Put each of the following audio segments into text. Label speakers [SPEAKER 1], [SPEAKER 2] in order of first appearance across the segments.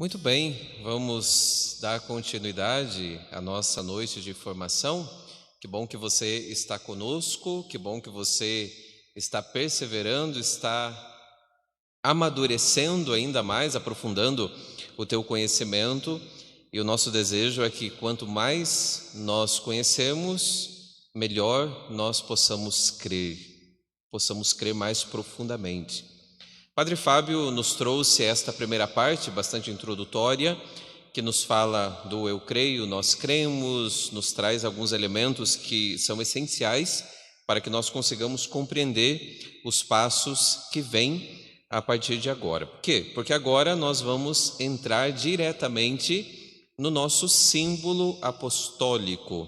[SPEAKER 1] Muito bem, vamos dar continuidade à nossa noite de formação. Que bom que você está conosco, que bom que você está perseverando, está amadurecendo ainda mais, aprofundando o teu conhecimento. E o nosso desejo é que quanto mais nós conhecemos, melhor nós possamos crer mais profundamente. Padre Fábio nos trouxe esta primeira parte, bastante introdutória, que nos fala do eu creio, nós cremos, nos traz alguns elementos que são essenciais para que nós consigamos compreender os passos que vêm a partir de agora. Por quê? Porque agora nós vamos entrar diretamente no nosso símbolo apostólico,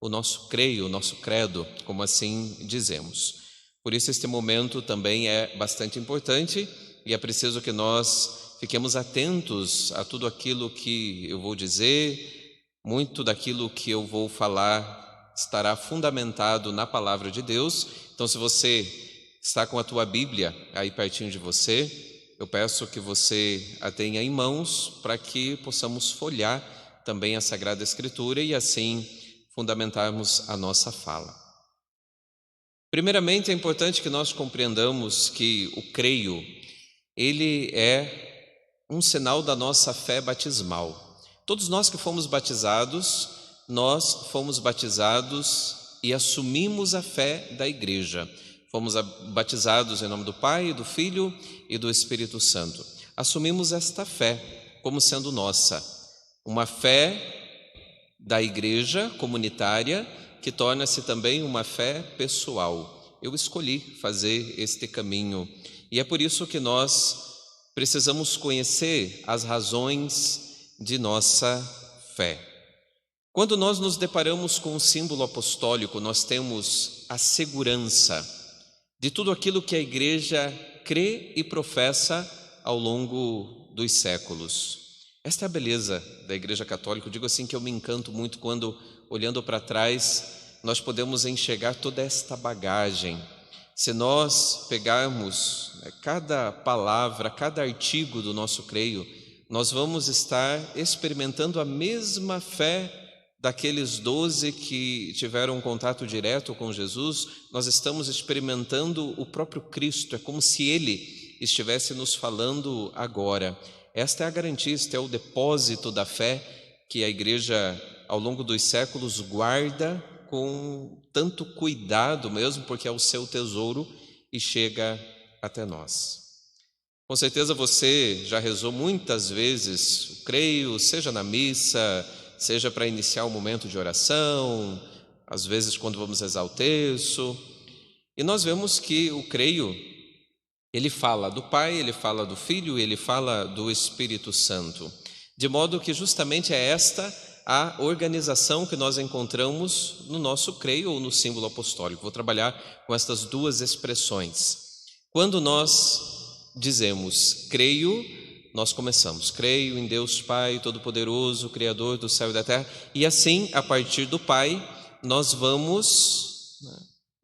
[SPEAKER 1] o nosso creio, o nosso credo, como assim dizemos. Por isso este momento também é bastante importante e é preciso que nós fiquemos atentos a tudo aquilo que eu vou dizer. Muito daquilo que eu vou falar estará fundamentado na palavra de Deus. Então, se você está com a tua Bíblia aí pertinho de você, eu peço que você a tenha em mãos para que possamos folhear também a Sagrada Escritura e assim fundamentarmos a nossa fala. Primeiramente, é importante que nós compreendamos que o creio, ele é um sinal da nossa fé batismal. Todos nós que fomos batizados e assumimos a fé da igreja. Fomos batizados em nome do Pai, do Filho e do Espírito Santo. Assumimos esta fé como sendo nossa, uma fé da igreja comunitária, que torna-se também uma fé pessoal. Eu escolhi fazer este caminho e é por isso que nós precisamos conhecer as razões de nossa fé. Quando nós nos deparamos com o símbolo apostólico, nós temos a segurança de tudo aquilo que a igreja crê e professa ao longo dos séculos. Esta é a beleza da Igreja Católica. Eu digo assim que eu me encanto muito quando, olhando para trás, nós podemos enxergar toda esta bagagem. Se nós pegarmos cada palavra, cada artigo do nosso creio, nós vamos estar experimentando a mesma fé daqueles 12 que tiveram um contato direto com Jesus. Nós estamos experimentando o próprio Cristo, é como se Ele estivesse nos falando agora. Esta é a garantia, este é o depósito da fé que a igreja ao longo dos séculos guarda com tanto cuidado mesmo, porque é o seu tesouro e chega até nós. Com certeza você já rezou muitas vezes o creio, seja na missa, seja para iniciar o momento de oração, às vezes quando vamos rezar o terço, e nós vemos que o creio, ele fala do Pai, ele fala do Filho, ele fala do Espírito Santo, de modo que justamente é esta a organização que nós encontramos no nosso creio ou no símbolo apostólico. Vou trabalhar com estas duas expressões. Quando nós dizemos creio, nós começamos, creio em Deus Pai Todo-Poderoso, Criador do céu e da terra, e assim, a partir do Pai, nós vamos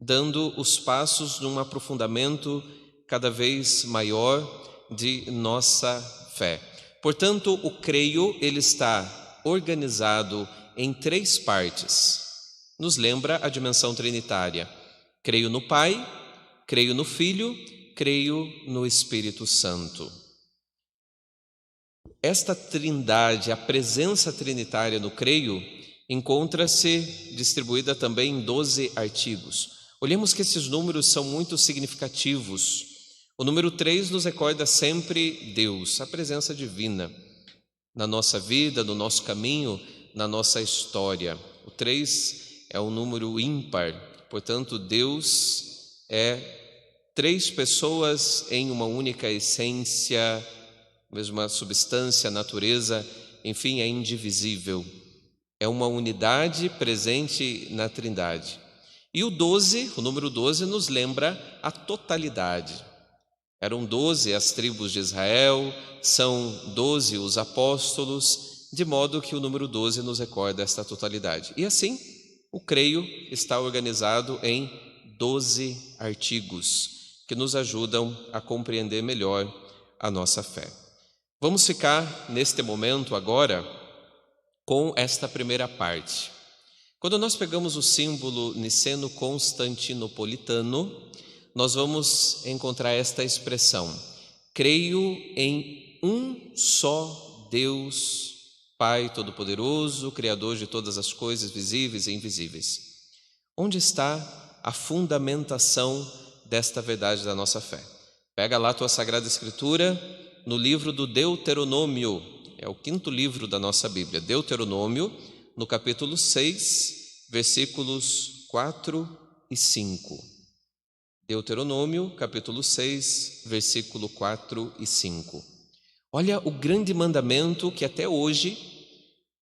[SPEAKER 1] dando os passos num aprofundamento cada vez maior de nossa fé. Portanto, o creio, ele está organizado em 3 partes. Nos lembra a dimensão trinitária. Creio no Pai, creio no Filho, creio no Espírito Santo. Esta trindade, a presença trinitária no creio, encontra-se distribuída também em 12 artigos. Olhemos que esses números são muito significativos. O número 3 nos recorda sempre Deus, a presença divina na nossa vida, no nosso caminho, na nossa história. O 3 é um número ímpar, portanto, Deus é 3 pessoas em uma única essência, mesma substância, natureza, enfim, é indivisível. É uma unidade presente na Trindade. E o 12, o número 12, nos lembra a totalidade. Eram 12 as tribos de Israel, são 12 os apóstolos, de modo que o número 12 nos recorda esta totalidade. E assim, o creio está organizado em 12 artigos, que nos ajudam a compreender melhor a nossa fé. Vamos ficar neste momento agora com esta primeira parte. Quando nós pegamos o símbolo niceno-constantinopolitano, nós vamos encontrar esta expressão: creio em um só Deus, Pai Todo-Poderoso, Criador de todas as coisas visíveis e invisíveis. Onde está a fundamentação desta verdade da nossa fé? Pega lá a tua Sagrada Escritura, no livro do Deuteronômio, é o 5º livro da nossa Bíblia, Deuteronômio, no capítulo 6, versículos 4 e 5. Deuteronômio, capítulo 6, versículo 4 e 5. Olha o grande mandamento que até hoje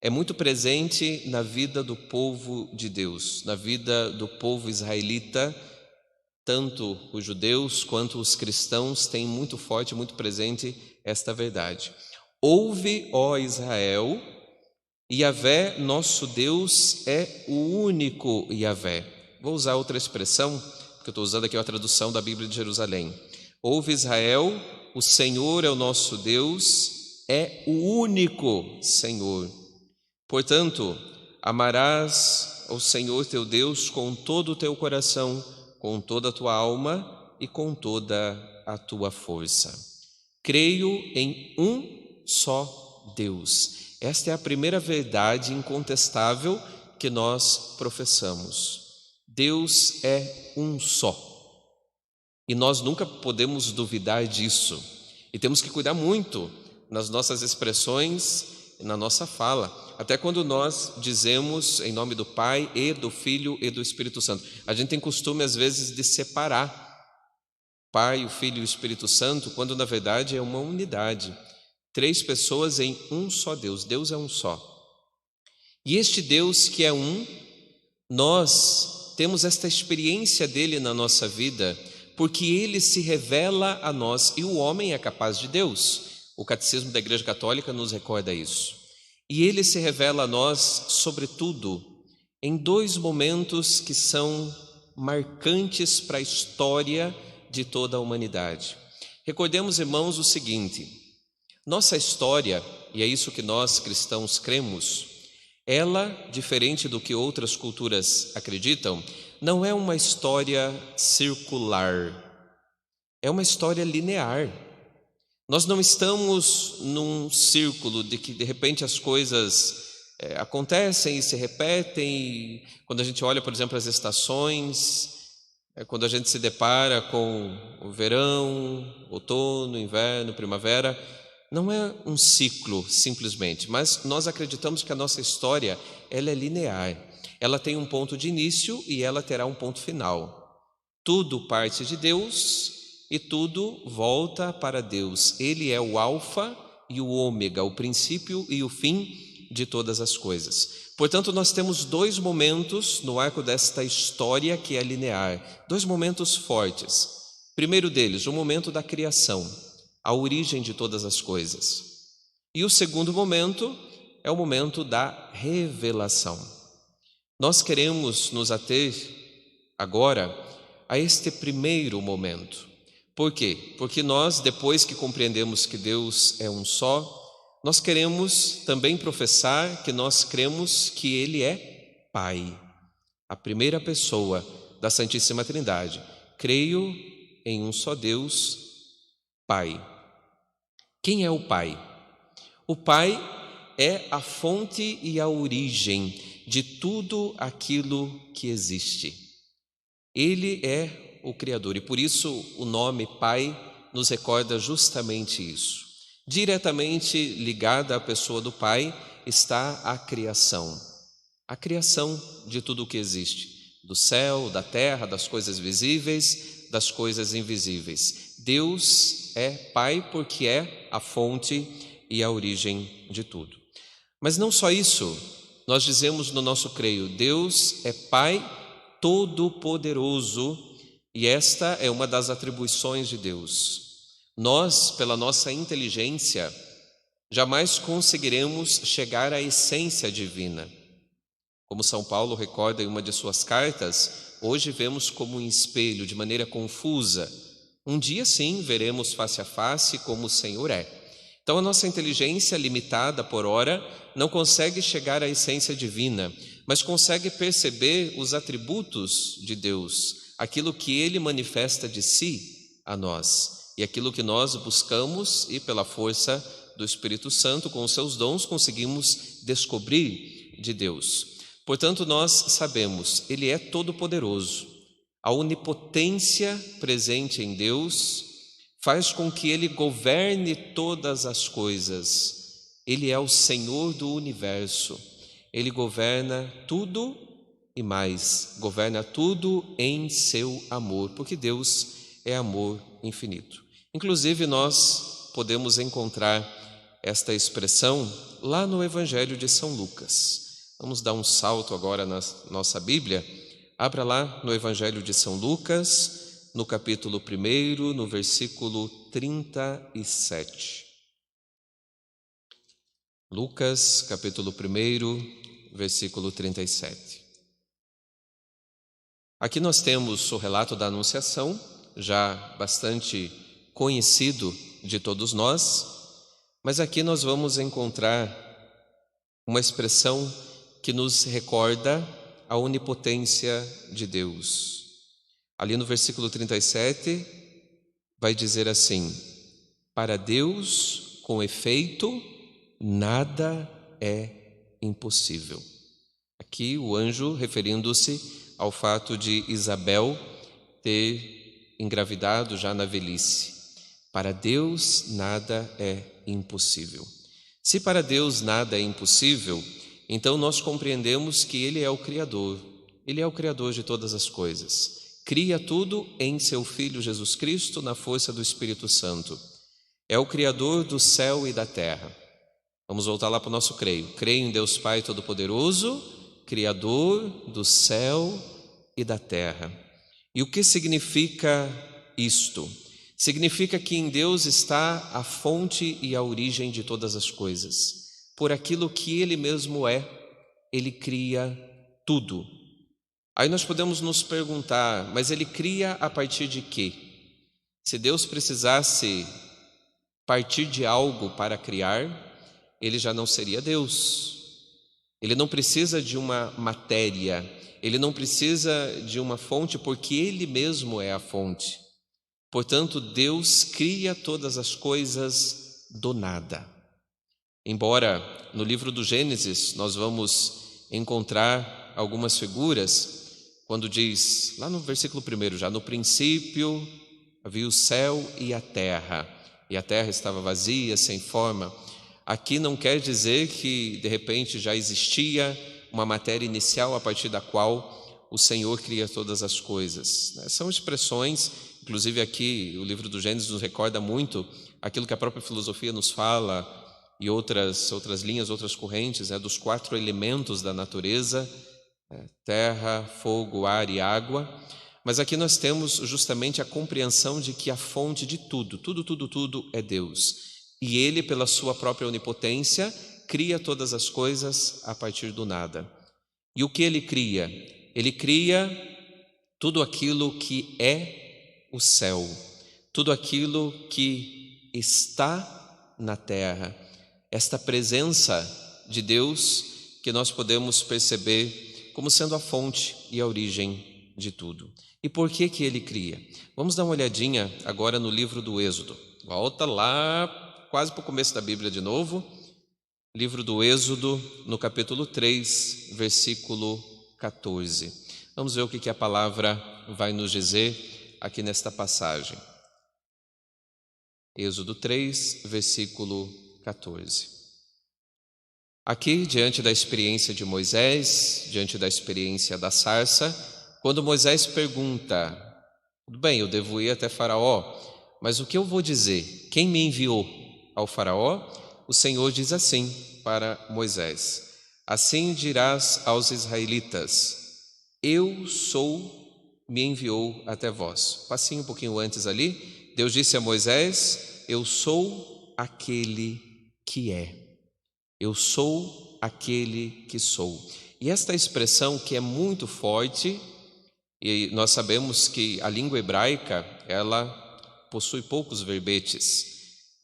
[SPEAKER 1] é muito presente na vida do povo de Deus, na vida do povo israelita. Tanto os judeus quanto os cristãos têm muito forte, muito presente esta verdade. Ouve, ó Israel, Yahvé, nosso Deus, é o único Yahvé. Vou usar outra expressão, porque eu estou usando aqui a tradução da Bíblia de Jerusalém. Ouve, Israel, o Senhor é o nosso Deus, é o único Senhor. Portanto, amarás ao Senhor teu Deus com todo o teu coração, com toda a tua alma e com toda a tua força. Creio em um só Deus. Esta é a primeira verdade incontestável que nós professamos. Deus é um só. E nós nunca podemos duvidar disso. E temos que cuidar muito nas nossas expressões e na nossa fala. Até quando nós dizemos em nome do Pai e do Filho e do Espírito Santo. A gente tem costume às vezes de separar Pai, o Filho e o Espírito Santo, quando na verdade é uma unidade. 3 pessoas em um só Deus. Deus é um só. E este Deus que é um, nós temos esta experiência dele na nossa vida, porque ele se revela a nós e o homem é capaz de Deus. O Catecismo da Igreja Católica nos recorda isso. E ele se revela a nós, sobretudo, em 2 momentos que são marcantes para a história de toda a humanidade. Recordemos, irmãos, o seguinte: nossa história, e é isso que nós cristãos cremos, ela, diferente do que outras culturas acreditam, não é uma história circular, é uma história linear. Nós não estamos num círculo de que de repente as coisas acontecem e se repetem. Quando a gente olha, por exemplo, as estações, quando a gente se depara com o verão, outono, inverno, primavera, não é um ciclo simplesmente, mas nós acreditamos que a nossa história ela é linear. Ela tem um ponto de início e ela terá um ponto final. Tudo parte de Deus e tudo volta para Deus. Ele é o alfa e o ômega, o princípio e o fim de todas as coisas. Portanto, nós temos 2 momentos no arco desta história que é linear, 2 momentos fortes. Primeiro deles, o momento da criação, a origem de todas as coisas. E o segundo momento é o momento da revelação. Nós queremos nos ater agora a este primeiro momento. Por quê? Porque nós, depois que compreendemos que Deus é um só, nós queremos também professar que nós cremos que Ele é Pai, a primeira pessoa da Santíssima Trindade. Creio em um só Deus, Pai. Quem é o Pai? O Pai é a fonte e a origem de tudo aquilo que existe. Ele é o Criador, e por isso o nome Pai nos recorda justamente isso. Diretamente ligada à pessoa do Pai está a criação de tudo o que existe, do céu, da terra, das coisas visíveis, das coisas invisíveis. Deus é Pai porque é a fonte e a origem de tudo. Mas não só isso, nós dizemos no nosso creio, Deus é Pai Todo-Poderoso. E esta é uma das atribuições de Deus. Nós, pela nossa inteligência, jamais conseguiremos chegar à essência divina. Como São Paulo recorda em uma de suas cartas, hoje vemos como um espelho, de maneira confusa. Um dia sim veremos face a face como o Senhor é. Então a nossa inteligência, limitada por ora, não consegue chegar à essência divina, mas consegue perceber os atributos de Deus, aquilo que Ele manifesta de si a nós, e aquilo que nós buscamos e pela força do Espírito Santo, com os seus dons, conseguimos descobrir de Deus. Portanto, nós sabemos, Ele é todo-poderoso. A onipotência presente em Deus faz com que Ele governe todas as coisas. Ele é o Senhor do universo. Ele governa tudo e mais, governa tudo em seu amor, porque Deus é amor infinito. Inclusive, nós podemos encontrar esta expressão lá no Evangelho de São Lucas. Vamos dar um salto agora na nossa Bíblia. Abra lá no Evangelho de São Lucas, no capítulo 1, no versículo 37. Lucas, capítulo 1, versículo 37. Aqui nós temos o relato da Anunciação, já bastante conhecido de todos nós, mas aqui nós vamos encontrar uma expressão que nos recorda a onipotência de Deus. Ali no versículo 37, vai dizer assim: para Deus, com efeito, nada é impossível. Aqui o anjo referindo-se ao fato de Isabel ter engravidado já na velhice. Para Deus nada é impossível. Se para Deus nada é impossível, então nós compreendemos que Ele é o Criador. Ele é o Criador de todas as coisas. Cria tudo em seu Filho Jesus Cristo na força do Espírito Santo. É o Criador do céu e da terra. Vamos voltar lá para o nosso creio. Creio em Deus Pai Todo-Poderoso, Criador do céu e da terra. E o que significa isto? Significa que em Deus está a fonte e a origem de todas as coisas. Por aquilo que Ele mesmo é, Ele cria tudo. Aí nós podemos nos perguntar, mas Ele cria a partir de quê? Se Deus precisasse partir de algo para criar, Ele já não seria Deus. Ele não precisa de uma matéria, Ele não precisa de uma fonte, porque Ele mesmo é a fonte. Portanto, Deus cria todas as coisas do nada. Embora no livro do Gênesis nós vamos encontrar algumas figuras, quando diz, lá no versículo 1, já no princípio havia o céu e a terra estava vazia, sem forma. Aqui não quer dizer que de repente já existia uma matéria inicial a partir da qual o Senhor cria todas as coisas. São expressões, inclusive aqui o livro do Gênesis nos recorda muito aquilo que a própria filosofia nos fala e outras linhas, outras correntes, dos 4 elementos da natureza, terra, fogo, ar e água. Mas aqui nós temos justamente a compreensão de que a fonte de tudo é Deus. E Ele, pela sua própria onipotência, cria todas as coisas a partir do nada. E o que Ele cria? Ele cria tudo aquilo que é o céu, tudo aquilo que está na terra. Esta presença de Deus que nós podemos perceber como sendo a fonte e a origem de tudo. E por que Ele cria? Vamos dar uma olhadinha agora no livro do Êxodo. Volta lá quase para o começo da Bíblia de novo, livro do Êxodo, no capítulo 3, versículo 14. Vamos ver o que a palavra vai nos dizer aqui nesta passagem. Êxodo 3, versículo 14. Aqui, diante da experiência de Moisés, diante da experiência da sarça, quando Moisés pergunta, tudo bem, eu devo ir até Faraó, mas o que eu vou dizer? Quem me enviou ao Faraó? O Senhor diz assim para Moisés: assim dirás aos israelitas, eu sou, me enviou até vós. Passinho um pouquinho antes ali, Deus disse a Moisés, eu sou aquele que é. Eu sou aquele que sou. E esta expressão que é muito forte, e nós sabemos que a língua hebraica, ela possui poucos verbetes,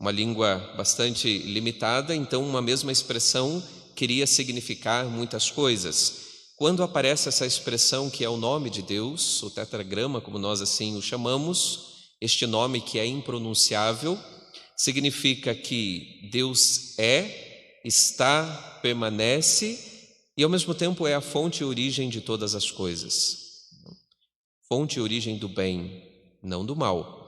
[SPEAKER 1] uma língua bastante limitada, então uma mesma expressão queria significar muitas coisas. Quando aparece essa expressão que é o nome de Deus, o tetragrama, como nós assim o chamamos, este nome que é impronunciável, significa que Deus está, permanece e ao mesmo tempo é a fonte e origem de todas as coisas. Fonte e origem do bem, não do mal.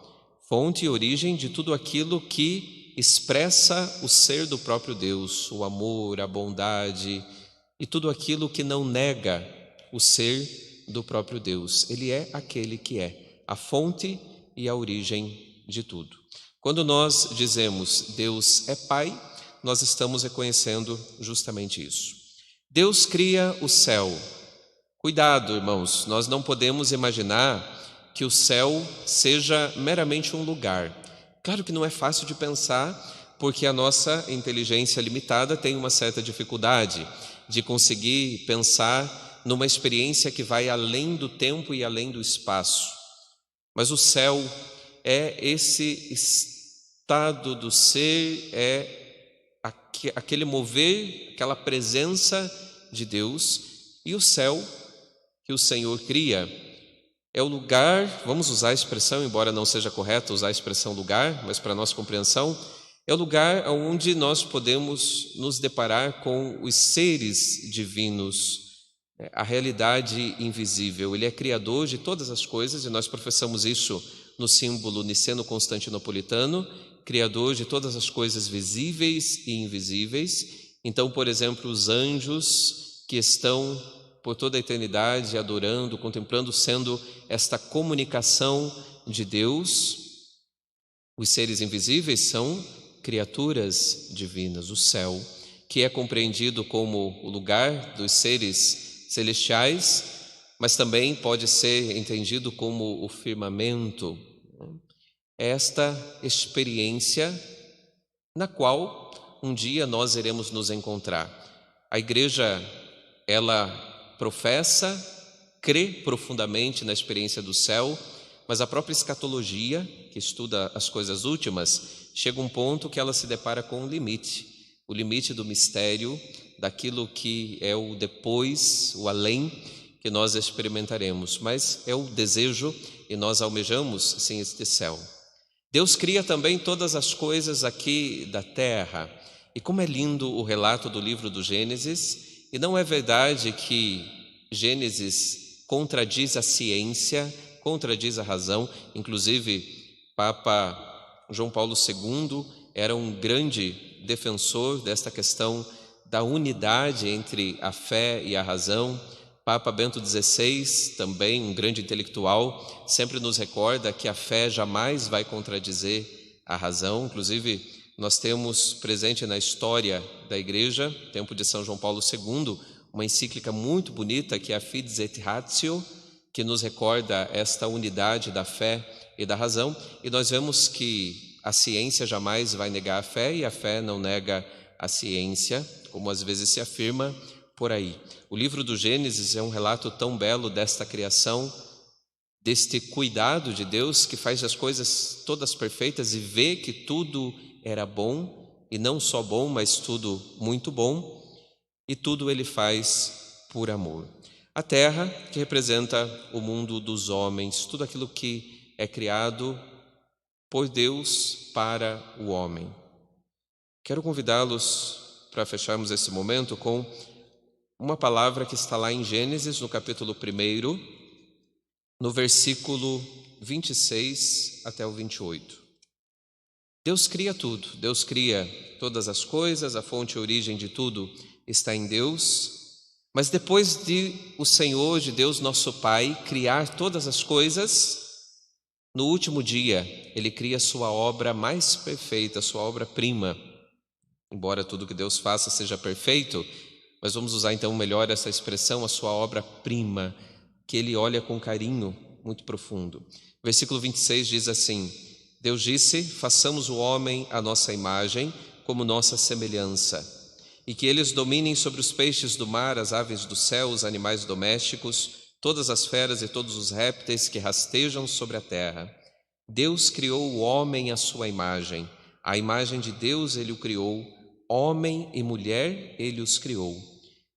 [SPEAKER 1] Fonte e origem de tudo aquilo que expressa o ser do próprio Deus, o amor, a bondade e tudo aquilo que não nega o ser do próprio Deus. Ele é aquele que é a fonte e a origem de tudo. Quando nós dizemos Deus é Pai, nós estamos reconhecendo justamente isso. Deus cria o céu. Cuidado, irmãos, nós não podemos imaginar que o céu seja meramente um lugar. Claro que não é fácil de pensar, porque a nossa inteligência limitada tem uma certa dificuldade de conseguir pensar numa experiência que vai além do tempo e além do espaço. Mas o céu é esse estado do ser, é aquele mover, aquela presença de Deus. E o céu que o Senhor cria é o lugar, vamos usar a expressão, embora não seja correto usar a expressão lugar, mas para nossa compreensão, é o lugar onde nós podemos nos deparar com os seres divinos, a realidade invisível. Ele é criador de todas as coisas e nós professamos isso no símbolo niceno-constantinopolitano, criador de todas as coisas visíveis e invisíveis. Então, por exemplo, os anjos que estão por toda a eternidade adorando, contemplando, sendo esta comunicação de Deus. Os seres invisíveis são criaturas divinas. O céu, que é compreendido como o lugar dos seres celestiais, mas também pode ser entendido como o firmamento. Esta experiência na qual um dia nós iremos nos encontrar. A igreja, ela professa, crê profundamente na experiência do céu, mas a própria escatologia, que estuda as coisas últimas, chega a um ponto que ela se depara com um limite, o limite do mistério, daquilo que é o depois, o além, que nós experimentaremos, mas é o desejo e nós almejamos, sim, este céu. Deus cria também todas as coisas aqui da terra, e como é lindo o relato do livro do Gênesis. E não é verdade que Gênesis contradiz a ciência, contradiz a razão. Inclusive, Papa João Paulo II era um grande defensor desta questão da unidade entre a fé e a razão. Papa Bento XVI, também um grande intelectual, sempre nos recorda que a fé jamais vai contradizer a razão. Inclusive, nós temos presente na história da Igreja, tempo de São João Paulo II, uma encíclica muito bonita que é a Fides et Ratio, que nos recorda esta unidade da fé e da razão. E nós vemos que a ciência jamais vai negar a fé e a fé não nega a ciência, como às vezes se afirma por aí. O livro do Gênesis é um relato tão belo desta criação, deste cuidado de Deus que faz as coisas todas perfeitas e vê que tudo era bom, e não só bom, mas tudo muito bom, e tudo ele faz por amor. A terra, que representa o mundo dos homens, tudo aquilo que é criado por Deus para o homem. Quero convidá-los para fecharmos esse momento com uma palavra que está lá em Gênesis, no capítulo 1, no versículo 26 até o 28. Deus cria tudo, Deus cria todas as coisas, a fonte e a origem de tudo está em Deus, mas depois de o Senhor, de Deus nosso Pai, criar todas as coisas, no último dia Ele cria sua obra mais perfeita, sua obra-prima. Embora tudo que Deus faça seja perfeito, mas vamos usar então melhor essa expressão, a sua obra-prima, que Ele olha com carinho muito profundo. Versículo 26 diz assim: Deus disse: façamos o homem à nossa imagem, como nossa semelhança, e que eles dominem sobre os peixes do mar, as aves do céu, os animais domésticos, todas as feras e todos os répteis que rastejam sobre a terra. Deus criou o homem à sua imagem, À imagem de Deus ele o criou, homem e mulher ele os criou.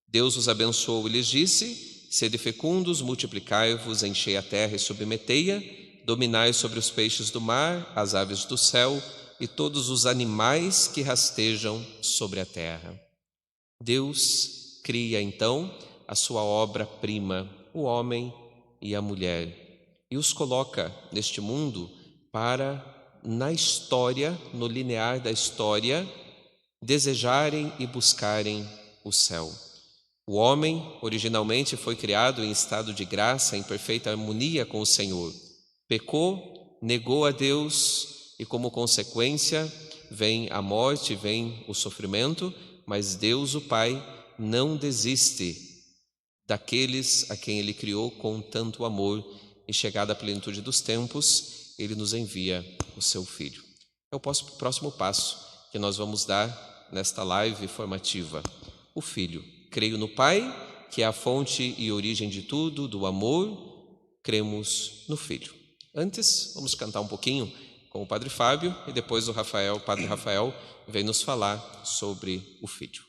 [SPEAKER 1] Deus os abençoou e lhes disse: sede fecundos, multiplicai-vos, enchei a terra e submetei-a, dominai sobre os peixes do mar, as aves do céu e todos os animais que rastejam sobre a terra. Deus cria então a sua obra-prima, o homem e a mulher, e os coloca neste mundo para, na história, no linear da história, desejarem e buscarem o céu. O homem originalmente foi criado em estado de graça, em perfeita harmonia com o Senhor. Pecou, negou a Deus e, como consequência, vem a morte, vem o sofrimento, mas Deus, o Pai, não desiste daqueles a quem Ele criou com tanto amor, e chegada a plenitude dos tempos, Ele nos envia o Seu Filho. É o próximo passo que nós vamos dar nesta live formativa. O Filho. Creio no Pai, que é a fonte e origem de tudo, do amor. Cremos no Filho. Antes, vamos cantar um pouquinho com o Padre Fábio, e depois o Padre Rafael, vem nos falar sobre o Filho.